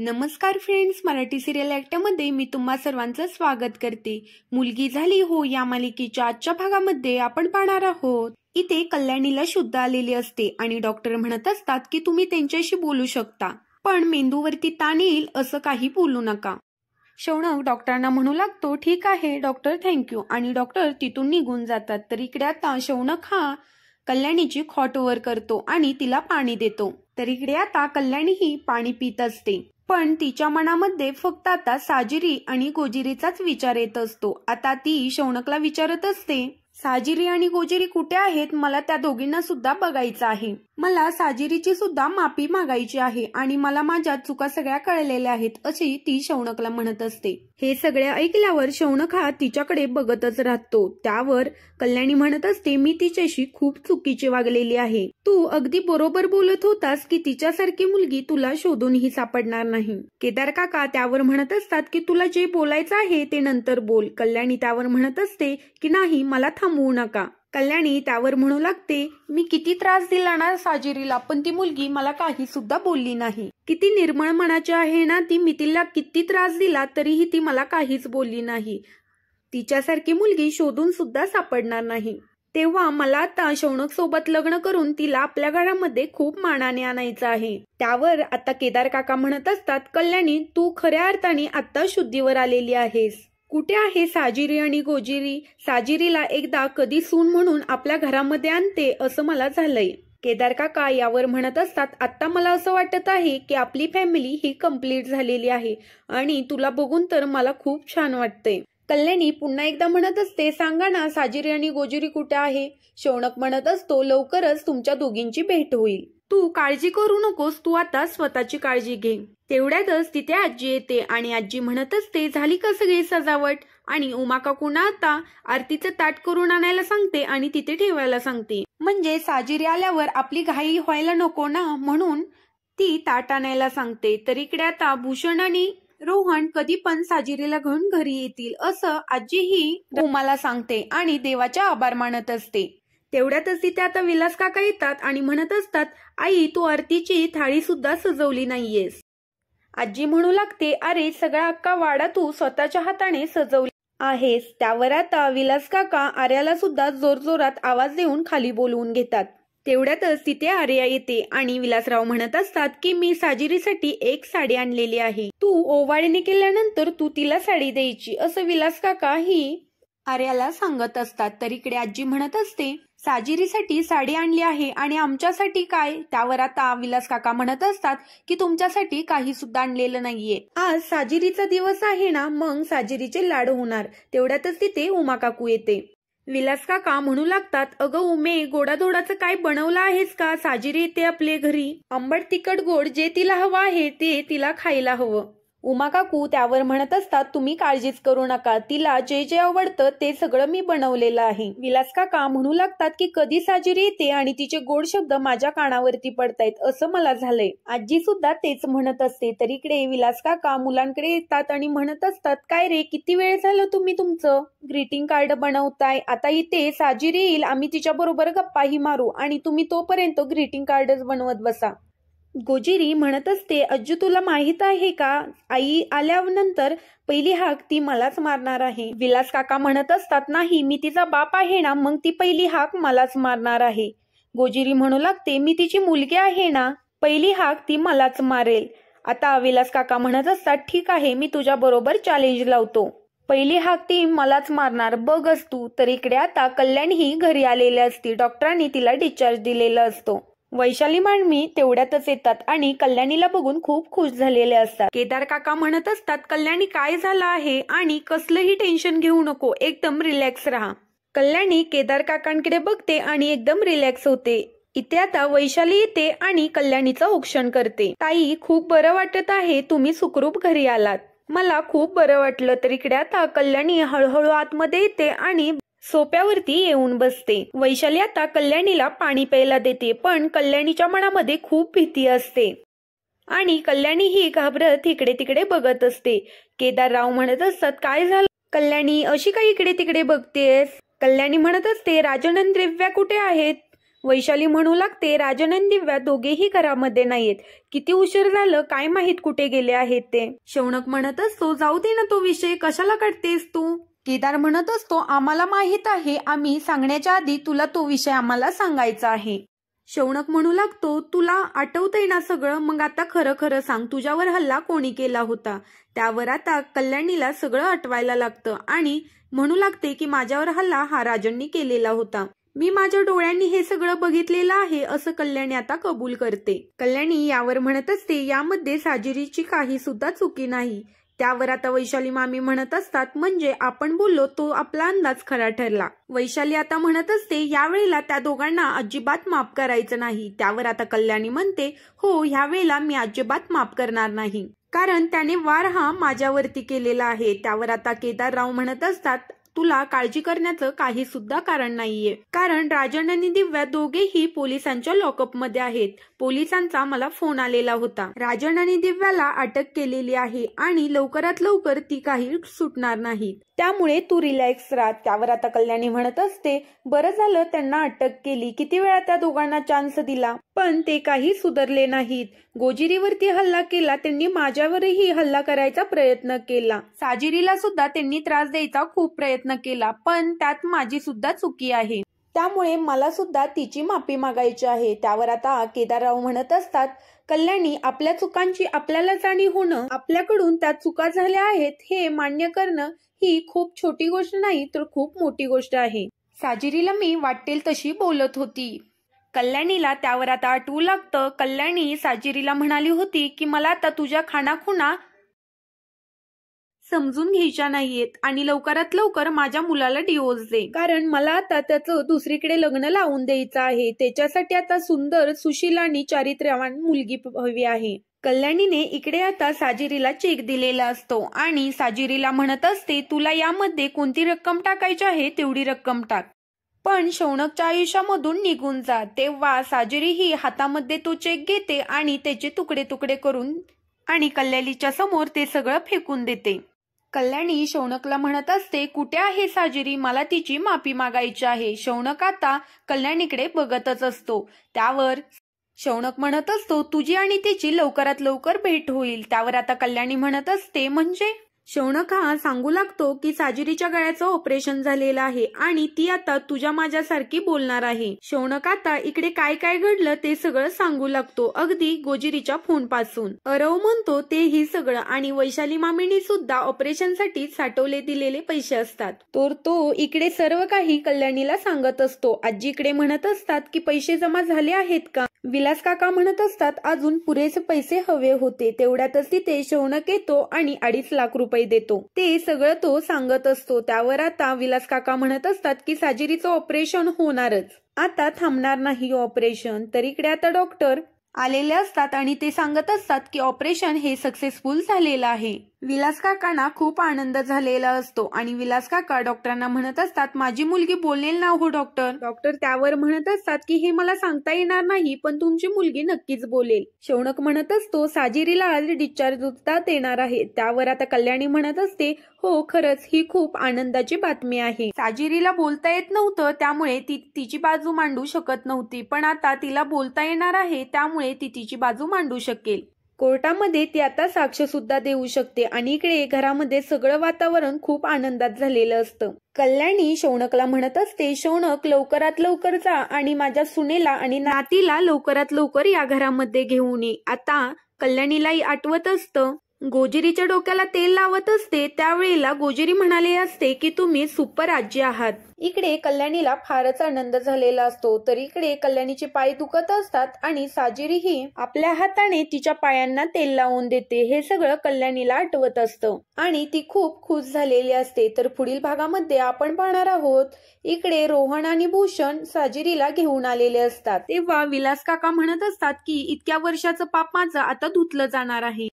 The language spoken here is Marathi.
नमस्कार फ्रेंड्स, मराठी सिरियल ॲक्टमध्ये मी तुम्हा सर्वांचं स्वागत करते। मुलगी झाली हो या मालिकेच्या आजच्या भागामध्ये आपण पाहणार आहोत। इथे कल्याणीला शुद्ध आलेली असते आणि डॉक्टर म्हणत असतात की तुम्ही त्यांच्याशी बोलू शकता, पण मेंदूवरती ताण येईल असं काही बोलू नका। शौनक डॉक्टरांना म्हणू लागतो ठीक आहे डॉक्टर, थँक्यू, आणि डॉक्टर तिथून निघून जातात। तर इकडे आता शौनक हा कल्याणीची खॉट वर करतो आणि तिला पाणी देतो। तर इकडे आता कल्याणी ही पाणी पित असते, पण तिच्या मनामध्ये फक्त आता साजिरी आणि गोजिरीचाच विचार येत असतो। आता ती शौनकला विचारत असते, साजिरी आणि गोजिरी कुठे आहेत? मला त्या दोघींना सुद्धा बघायचं आहे। मला साजिरीची सुद्धा माफी मागायची आहे आणि मला माझ्या चुका सगळ्या कळलेल्या आहेत, अशी ती शौनकला म्हणत असते। हे सगळे ऐकल्यावर शौनक हा तिच्याकडे बघतच राहतो। त्यावर कल्याणी म्हणत असते, मी तिच्याशी खूप चुकीची वागलेली आहे। तू अगदी बरोबर बोलत होतास की तिच्यासारखी मुलगी तुला शोधूनही सापडणार नाही। केदार काका त्यावर म्हणत असतात की तुला जे बोलायचं आहे ते नंतर बोल। कल्याणी त्यावर म्हणत असते की नाही, मला थांबवू नका। कल्याणी त्यावर म्हणू लागते, मी किती त्रास दिला ना साजिरीला, पण ती मुलगी मला काही सुद्धा बोलली नाही। किती निर्मळ मनाची आहे ना ती, मी तिला किती त्रास दिला तरीही ती मला काहीच बोलली नाही। तिच्यासारखी मुलगी शोधून सुद्धा सापडणार नाही। तेव्हा मला आता शौनक सोबत लग्न करून तिला आपल्या घरामध्ये खूप मानाने आणायचं आहे। त्यावर आता केदार काका म्हणत असतात, कल्याणी तू खऱ्या अर्थाने आता शुद्धीवर आलेली आहेस। कुठे आहे साजिरी आणि गोजिरी? साजिरीला एकदा कधी सून म्हणून आपल्या घरामध्ये आणते असं मला झालंय। केदार काका यावर म्हणत असतात, आता मला असं वाटत आहे की आपली फॅमिली ही कंप्लीट झालेली आहे आणि तुला बघून तर मला खूप छान वाटतंय। कल्याणी पुन्हा एकदा म्हणत असते, सांगा ना साजिरी आणि गोजिरी कुठे आहे? शौनक म्हणत असतो, लवकरच तुमच्या दोघींची भेट होईल। तू काळजी करू नकोस, तू आता स्वतःची काळजी घे। तेवढ्यातच तिथे आजी येते आणि आजी म्हणत असते, झाली का सगळी सजावट? आणि उमा काकूंना आता आरतीचं ताट करून आणायला सांगते आणि तिथे ठेवायला सांगते, म्हणजे साजिरी आल्यावर आपली घाई व्हायला नको ना, म्हणून ती ताट आणायला सांगते। तर इकडे आता भूषण आणि रोहन कधी पण साजिरीला घेऊन घरी येतील असं आजीही उमाला सांगते आणि देवाचा आभार मानत असते। तेवढ्यातच तिथे आता विलास काका येतात आणि म्हणत असतात, आई तू आरतीची थाळी सुद्धा सजवली नाहीयेस। आजी म्हणू लागते, अरे सगळा अख्खा वाडा तू स्वतःच्या हाताने सजवली आहेस। त्यावर आता विलास काका आर्याला सुद्धा जोरजोरात आवाज देऊन खाली बोलवून घेतात। तेवढ्यातच तिथे आर्या येते आणि विलासराव म्हणत असतात की मी साजिरीसाठी एक साडी आणलेली आहे, तू ओवाळणी केल्यानंतर तू तिला साडी द्यायची, असं विलास काका ही आर्याला सांगत असतात। तर इकडे आजी म्हणत असते, साजिरीसाठी साडी आणली आहे आणि आमच्यासाठी काय? त्यावर आता विलास काका म्हणत असतात की तुमच्यासाठी काही सुद्धा आणलेलं नाहीये, आज साजिरीचा दिवस आहे ना, मग साजिरीचे लाड होणार। तेवढ्यातच तिथे उमा काकू येते। विलास काका म्हणू लागतात, अगं उमे, गोडाधोडाचं काय बनवलं आहेस का? साजिरी येते आपले घरी, आंबट तिखट गोड जे तिला हवं आहे ते तिला खायला हवं। उमा काकू त्यावर म्हणत असतात, तुम्ही काळजीच करू नका, तिला जे जे आवडतं ते सगळं मी बनवलेलं आहे। विलास काका म्हणू लागतात की कधी साजिरी येते आणि तिचे गोड शब्द माझ्या कानावरती पडतायत असं मला झालंय। आजी सुद्धा तेच म्हणत असते। तर इकडे विलास काका मुलांकडे येतात आणि म्हणत असतात, काय रे, किती वेळ झालं तुम्ही तुमचं ग्रीटिंग कार्ड बनवताय? आता इथे साजिरी येईल, आम्ही तिच्या बरोबर गप्पाही मारू आणि तुम्ही तोपर्यंत ग्रीटिंग कार्डच बनवत बसा। गोजिरी म्हणत असते, अज्जू तुला माहित आहे का, आई आल्यानंतर पहिली हाक ती मलाच मारणार आहे। विलास काका म्हणत असतात, नाही, मी तिचा बाप आहे ना, मग ती पहिली हाक मलाच मारणार आहे। गोजिरी म्हणू लागते, मी तिची मुलगी आहे ना, पहिली हाक ती मलाच मारेल। आता विलास काका म्हणत असतात, ठीक आहे, मी तुझ्या बरोबर चॅलेंज लावतो, पहिली हाक ती मलाच मारणार, बघच तू। तर इकडे आता कल्याणी ही घरी आलेली असती, डॉक्टरांनी तिला डिस्चार्ज दिलेला असतो। वैशाली मांडमी तेवढ्यातच येतात आणि कल्याणीला बघून खूप खुश झालेले असतात। केदार काका म्हणत असतात, कल्याणी काय झालं आहे आणि कसलंही टेन्शन घेऊ नको, एकदम रिलॅक्स राहा। कल्याणी केदार काकांकडे बघते आणि एकदम रिलॅक्स होते। इथे आता वैशाली येते आणि कल्याणीचं औक्षण करते। ताई, खूप बरं वाटत आहे, तुम्ही सुखरूप घरी आलात, मला खूप बरं वाटलं। तर इकडे आता कल्याणी हळूहळू आतमध्ये येते आणि सोप्यावरती येऊन बसते। वैशाली आता कल्याणीला पाणी प्यायला देते, पण कल्याणीच्या मनामध्ये खूप भीती असते आणि कल्याणी ही घाबरत इकडे तिकडे बघत असते। केदारराव म्हणत असतात, काय झालं कल्याणी, अशी काय इकडे तिकडे बघतेस? कल्याणी म्हणत असते, राजन आणि दिव्या कुठे आहेत? वैशाली म्हणू लागते, राजन आणि दिव्या दोघेही घरामध्ये नाहीत. किती उशीर झालं, काय माहित कुठे गेले आहेत ते. शौनक म्हणत असतो, जाऊ दे ना तो विषय, कशाला काढतेस तू. केदार म्हणत असतो, आम्हाला माहित आहे, आम्ही सांगण्याच्या आधी तुला तो विषय आम्हाला सांगायचा आहे. शौनक म्हणू लागतो, तुला आठवतंय ना सगळं, मग आता खरं खरं सांग, तुझ्यावर हल्ला कोणी केला होता. त्यावर आता कल्याणीला सगळं आठवायला लागतं आणि म्हणू लागते की माझ्यावर हल्ला हा राजननी केलेला होता. मी माझ्या डोळ्यांनी हे सगळं बघितलेलं आहे असं कल्याणी आता कबूल करते. कल्याणी यावर म्हणत असते, यामध्ये साजिरीची काही सुद्धा चुकी नाही. त्यावर आता वैशाली मामी म्हणत असतात, म्हणजे आपण बोललो तो आपला अंदाज खरा ठरला. वैशाली आता म्हणत असते, यावेळेला त्या दोघांना अजिबात माफ करायचं नाही. त्यावर आता कल्याणी म्हणते, हो, ह्यावेळेला मी अजिबात माफ करणार नाही, कारण त्याने वार हा माझ्यावरती केलेला आहे. त्यावर आता केदारराव म्हणत असतात, तुला काळजी करण्याचं काही सुद्धा कारण नाहीये, कारण राजन आणि दिव्या दोघेही पोलिसांच्या लॉकअपमध्ये आहेत. पोलिसांचा मला फोन आलेला होता. राजन आणि दिव्याला अटक केलेली आहे आणि लवकरात लवकर ती काही सुटणार नाही. त्यामुळे तू रिलॅक्स राहा. त्यावर आता कल्याणी म्हणत असते, बरं झालं त्यांना अटक केली. किती वेळा त्या दोघांना चान्स दिला, पण ते काही सुधारले नाहीत. गोजिरीवरती हल्ला केला, त्यांनी माझ्यावरही हल्ला करायचा प्रयत्न केला. साजिरीला सुद्धा त्यांनी त्रास द्यायचा खूप प्रयत्न केला, पण त्यात माझी सुद्धा चुकी आहे. त्यामुळे मला सुद्धा तिची माफी मागायची आहे. त्यावर आता केदारराव म्हणत असतात, कल्याणी, आपल्या चुकांची आपल्याला जाणीव होणं, आपल्याकडून त्या चुका झाल्या आहेत हे मान्य करणं ही खूप छोटी गोष्ट नाही तर खूप मोठी गोष्ट आहे. साजिरीला मी वाटेल तशी बोलत होती. कल्याणीला त्यावर आता आठवू लागतं. कल्याणी साजिरीला म्हणाली होती की मला आता तुझ्या खाणाखुणा समजून घ्यायच्या नाहीयेत आणि लवकरात लवकर माझ्या मुलाला डिवोर्स दे, कारण मला आता त्याचं दुसरीकडे लग्न लावून द्यायचं आहे. त्याच्यासाठी आता सुंदर, सुशील आणि चारित्र्यवान मुलगी हवी आहे. कल्याणीने इकडे आता साजिरीला चेक दिलेला असतो आणि साजिरीला म्हणत असते, तुला यामध्ये कोणती रक्कम टाकायची आहे तेवढी रक्कम टाक, पण शौनकच्या आयुष्यामधून निघून जा. तेव्हा साजिरी ही हातामध्ये तो चेक घेते आणि त्याचे तुकडे तुकडे करून आणि कल्याणीच्या समोर ते सगळं फेकून देते. कल्याणी शौनकला म्हणत असते, कुठे आहे साजिरी, मला तिची माफी मागायची आहे. शौनक आता कल्याणीकडे बघतच असतो. त्यावर शौनक म्हणत असतो, तुझी आणि तिची लवकरात लवकर भेट होईल. त्यावर आता कल्याणी म्हणत असते, म्हणजे शौनक हा सांगू लागतो की साजिरीच्या गळ्याचं ऑपरेशन झालेलं आहे आणि ती आता तुझ्या माझ्यासारखी बोलणार आहे. शौनक आता इकडे काय काय घडलं ते सगळं सांगू लागतो, अगदी गोजिरीच्या फोन पासून. अरव म्हणतो तेही सगळं आणि वैशाली मामीनी सुद्धा ऑपरेशनसाठी साठवले दिलेले पैसे असतात. तर तो इकडे सर्व काही कल्याणीला सांगत असतो. आजी इकडे म्हणत असतात की पैसे जमा झाले आहेत का. विलास काका म्हणत असतात, अजून पुरेसे पैसे हवे होते. तेवढ्यातच तिथे शौनक येतो आणि 2.5 लाख रुपये देतो. ते सगळं तो सांगत असतो. त्यावर आता विलास काका म्हणत असतात की साजिरीचं ऑपरेशन होणारच, आता थांबणार नाही ऑपरेशन. तर इकडे आता डॉक्टर आलेले असतात आणि ते सांगत असतात की ऑपरेशन हे सक्सेसफुल झालेलं आहे. विलास काकांना खूप आनंद झालेला असतो आणि विलास काका डॉक्टरांना म्हणत असतात, माझी मुलगी बोलेल ना हो डॉक्टर. डॉक्टर त्यावर म्हणत असतात की हे मला सांगता येणार नाही, पण तुमची मुलगी नक्कीच बोलेल. शौनक म्हणत असतो, साजिरीला आज डिस्चार्ज देणार आहे. त्यावर आता कल्याणी म्हणत असते, हो खरंच ही खूप आनंदाची बातमी आहे. साजिरीला बोलता येत नव्हतं, त्यामुळे ती तिची बाजू मांडू शकत नव्हती, पण आता तिला बोलता येणार आहे, त्यामुळे ती तिची बाजू मांडू शकेल. कोर्टामध्ये ती आता साक्ष सुद्धा देऊ शकते आणि इकडे घरामध्ये सगळं वातावरण खूप आनंदात झालेलं असतं. कल्याणी शौनकला म्हणत असते, शौनक लवकरात लवकर जा आणि माझ्या सुनेला आणि नातीला लवकरात लवकर या घरामध्ये घेऊन ये. आता कल्याणीलाही आठवत असतं, गोजिरीच्या डोक्याला तेल लावत असते त्यावेळेला गोजिरी म्हणाले असते की तुम्ही सुपर आजी आहात. इकडे कल्याणीला फारच आनंद झालेला असतो. तर इकडे कल्याणीचे पाय दुखत असतात आणि साजिरी ही आपल्या हाताने तिच्या पायांना तेल लावून देते. हे सगळं कल्याणीला आठवत असतं आणि ती खूप खुश झालेली असते. तर पुढील भागामध्ये आपण पाहणार आहोत, इकडे रोहन आणि भूषण साजिरीला घेऊन आलेले असतात. तेव्हा विलास काका म्हणत असतात की इतक्या वर्षाचं पाप माझं आता धुतलं जाणार आहे.